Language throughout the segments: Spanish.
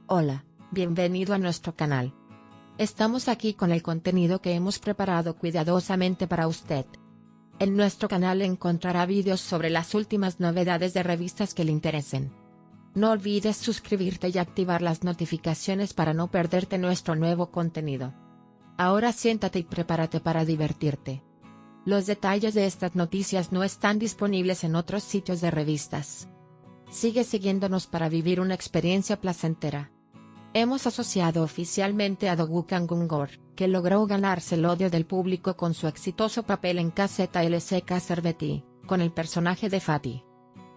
Hola, bienvenido a nuestro canal. Estamos aquí con el contenido que hemos preparado cuidadosamente para usted. En nuestro canal encontrará vídeos sobre las últimas novedades de revistas que le interesen. No olvides suscribirte y activar las notificaciones para no perderte nuestro nuevo contenido. Ahora siéntate y prepárate para divertirte. Los detalles de estas noticias no están disponibles en otros sitios de revistas. Sigue siguiéndonos para vivir una experiencia placentera. Hemos asociado oficialmente a Dogukan Gungor, que logró ganarse el odio del público con su exitoso papel en KZLCK Serveti, con el personaje de Fatih.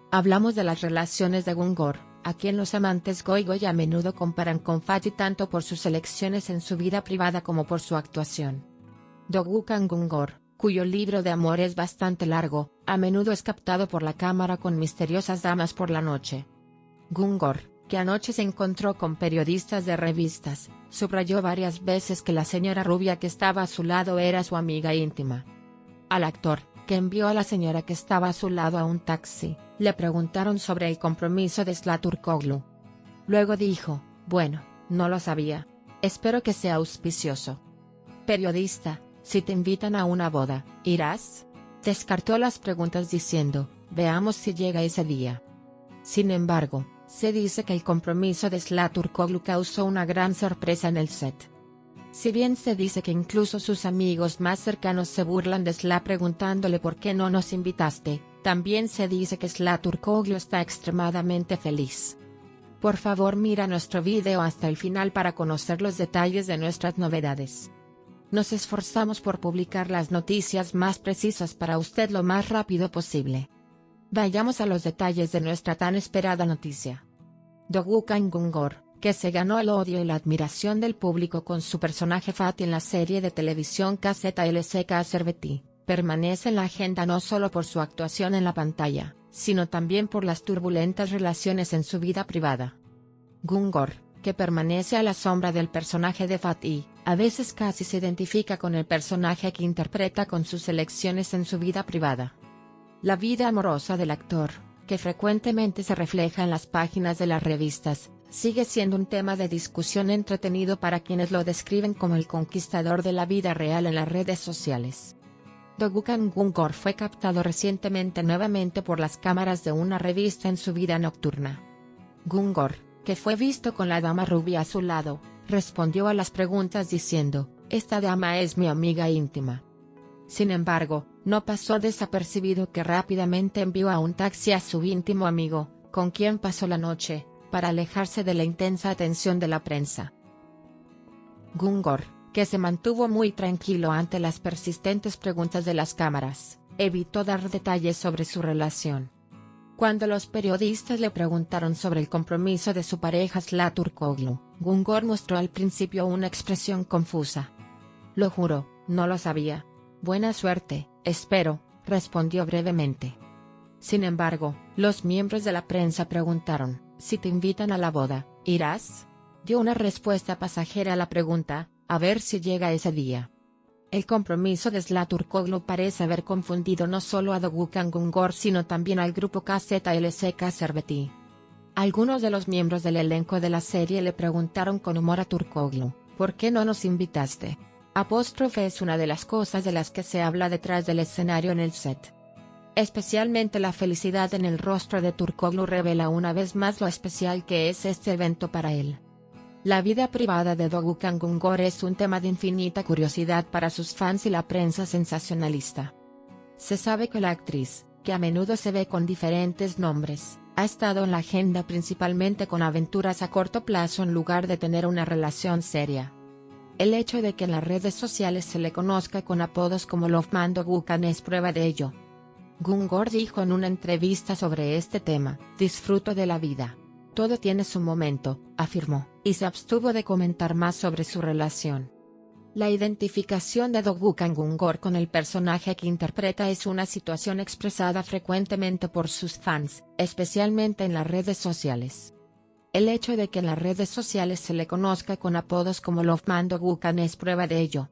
Hablamos de las relaciones de Gungor, a quien los amantes goy-goy a menudo comparan con Fatih tanto por sus elecciones en su vida privada como por su actuación. Dogukan Gungor, cuyo libro de amor es bastante largo, a menudo es captado por la cámara con misteriosas damas por la noche. Gungor, que anoche se encontró con periodistas de revistas, subrayó varias veces que la señora rubia que estaba a su lado era su amiga íntima. Al actor, que envió a la señora que estaba a su lado a un taxi, le preguntaron sobre el compromiso de Zlaturkoglu. Luego dijo, bueno, no lo sabía. Espero que sea auspicioso. Periodista, si te invitan a una boda, ¿irás? Descartó las preguntas diciendo, veamos si llega ese día. Sin embargo, se dice que el compromiso de Zlaturkoglu causó una gran sorpresa en el set. Si bien se dice que incluso sus amigos más cercanos se burlan de Zla preguntándole por qué no nos invitaste, también se dice que Zlaturkoglu está extremadamente feliz. Por favor mira nuestro video hasta el final para conocer los detalles de nuestras novedades. Nos esforzamos por publicar las noticias más precisas para usted lo más rápido posible. Vayamos a los detalles de nuestra tan esperada noticia. Dogukan Gungor, que se ganó el odio y la admiración del público con su personaje Fatih en la serie de televisión KZLCK Serveti, permanece en la agenda no solo por su actuación en la pantalla, sino también por las turbulentas relaciones en su vida privada. Gungor, que permanece a la sombra del personaje de Fatih, a veces casi se identifica con el personaje que interpreta con sus elecciones en su vida privada. La vida amorosa del actor, que frecuentemente se refleja en las páginas de las revistas, sigue siendo un tema de discusión entretenido para quienes lo describen como el conquistador de la vida real en las redes sociales. Dogukan Gungor fue captado recientemente nuevamente por las cámaras de una revista en su vida nocturna. Gungor, que fue visto con la dama rubia a su lado, respondió a las preguntas diciendo, esta dama es mi amiga íntima. Sin embargo, no pasó desapercibido que rápidamente envió a un taxi a su íntimo amigo, con quien pasó la noche, para alejarse de la intensa atención de la prensa. Gungor, que se mantuvo muy tranquilo ante las persistentes preguntas de las cámaras, evitó dar detalles sobre su relación. Cuando los periodistas le preguntaron sobre el compromiso de su pareja Zlaturkoglu, Gungor mostró al principio una expresión confusa. Lo juro, no lo sabía. Buena suerte, espero, respondió brevemente. Sin embargo, los miembros de la prensa preguntaron, si te invitan a la boda, ¿irás? Dio una respuesta pasajera a la pregunta, a ver si llega ese día. El compromiso de Zlaturkoglu parece haber confundido no solo a Dogukan Gungor sino también al grupo KZLCK Serveti. Algunos de los miembros del elenco de la serie le preguntaron con humor a Turkoglu, ¿por qué no nos invitaste? Apóstrofe es una de las cosas de las que se habla detrás del escenario en el set. Especialmente la felicidad en el rostro de Turkoglu revela una vez más lo especial que es este evento para él. La vida privada de Dogukan Gungor es un tema de infinita curiosidad para sus fans y la prensa sensacionalista. Se sabe que la actriz, que a menudo se ve con diferentes nombres, ha estado en la agenda principalmente con aventuras a corto plazo en lugar de tener una relación seria. El hecho de que en las redes sociales se le conozca con apodos como Loveman Dogukan es prueba de ello. Gungor dijo en una entrevista sobre este tema, disfruto de la vida. Todo tiene su momento, afirmó, y se abstuvo de comentar más sobre su relación. La identificación de Dogukan Gungor con el personaje que interpreta es una situación expresada frecuentemente por sus fans, especialmente en las redes sociales. El hecho de que en las redes sociales se le conozca con apodos como Loveman Dogukan es prueba de ello.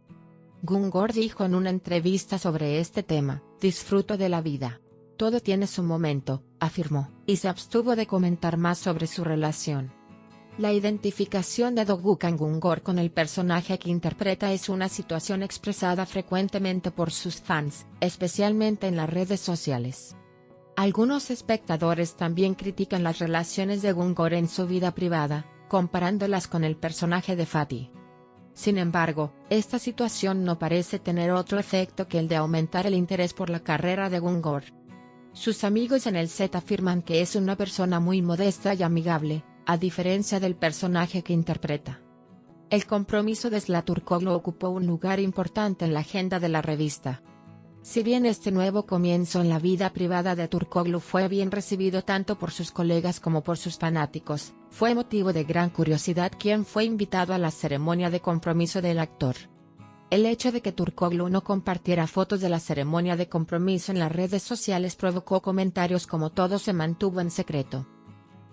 Gungor dijo en una entrevista sobre este tema, disfruto de la vida. Todo tiene su momento, afirmó, y se abstuvo de comentar más sobre su relación. La identificación de Do-gu Kang-un-gor con el personaje que interpreta es una situación expresada frecuentemente por sus fans, especialmente en las redes sociales. Algunos espectadores también critican las relaciones de Gun-gor en su vida privada, comparándolas con el personaje de Fatty. Sin embargo, esta situación no parece tener otro efecto que el de aumentar el interés por la carrera de Gun-gor. Sus amigos en el set afirman que es una persona muy modesta y amigable, a diferencia del personaje que interpreta. El compromiso de Zlaturkoglu ocupó un lugar importante en la agenda de la revista. Si bien este nuevo comienzo en la vida privada de Turkoglu fue bien recibido tanto por sus colegas como por sus fanáticos, fue motivo de gran curiosidad quién fue invitado a la ceremonia de compromiso del actor. El hecho de que Turkoglu no compartiera fotos de la ceremonia de compromiso en las redes sociales provocó comentarios como todo se mantuvo en secreto.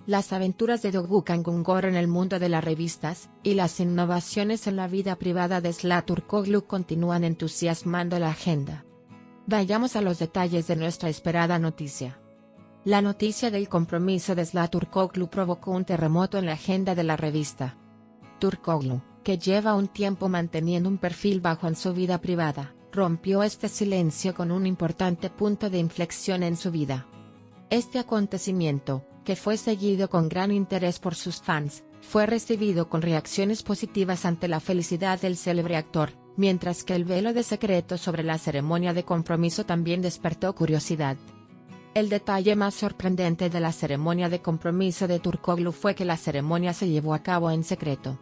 Las aventuras de Do-gu Kang-un-gor en el mundo de las revistas, y las innovaciones en la vida privada de Zlaturkoglu continúan entusiasmando la agenda. Vayamos a los detalles de nuestra esperada noticia. La noticia del compromiso de Zlaturkoglu provocó un terremoto en la agenda de la revista. Turkoglu, que lleva un tiempo manteniendo un perfil bajo en su vida privada, rompió este silencio con un importante punto de inflexión en su vida. Este acontecimiento, que fue seguido con gran interés por sus fans, fue recibido con reacciones positivas ante la felicidad del célebre actor, mientras que el velo de secreto sobre la ceremonia de compromiso también despertó curiosidad. El detalle más sorprendente de la ceremonia de compromiso de Turkoglu fue que la ceremonia se llevó a cabo en secreto.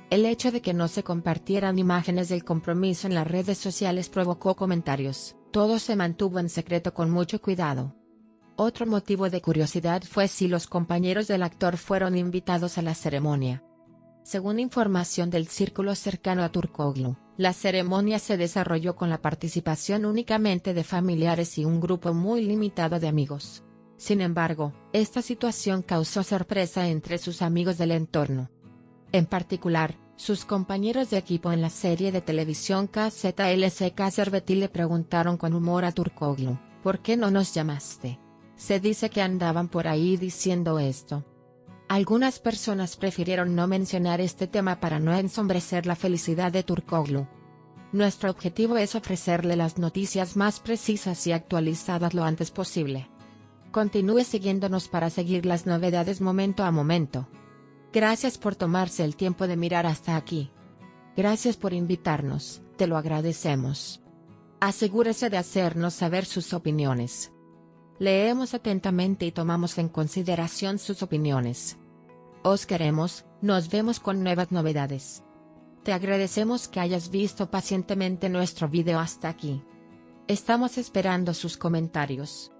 El hecho de que no se compartieran imágenes del compromiso en las redes sociales provocó comentarios, todo se mantuvo en secreto con mucho cuidado. Otro motivo de curiosidad fue si los compañeros del actor fueron invitados a la ceremonia. Según información del círculo cercano a Turkoglu, la ceremonia se desarrolló con la participación únicamente de familiares y un grupo muy limitado de amigos. Sin embargo, esta situación causó sorpresa entre sus amigos del entorno. En particular, sus compañeros de equipo en la serie de televisión KZLC Serveti le preguntaron con humor a Turkoglu, ¿por qué no nos llamaste? Se dice que andaban por ahí diciendo esto. Algunas personas prefirieron no mencionar este tema para no ensombrecer la felicidad de Turkoglu. Nuestro objetivo es ofrecerle las noticias más precisas y actualizadas lo antes posible. Continúe siguiéndonos para seguir las novedades momento a momento. Gracias por tomarse el tiempo de mirar hasta aquí. Gracias por invitarnos, te lo agradecemos. Asegúrese de hacernos saber sus opiniones. Leemos atentamente y tomamos en consideración sus opiniones. Os queremos, nos vemos con nuevas novedades. Te agradecemos que hayas visto pacientemente nuestro video hasta aquí. Estamos esperando sus comentarios.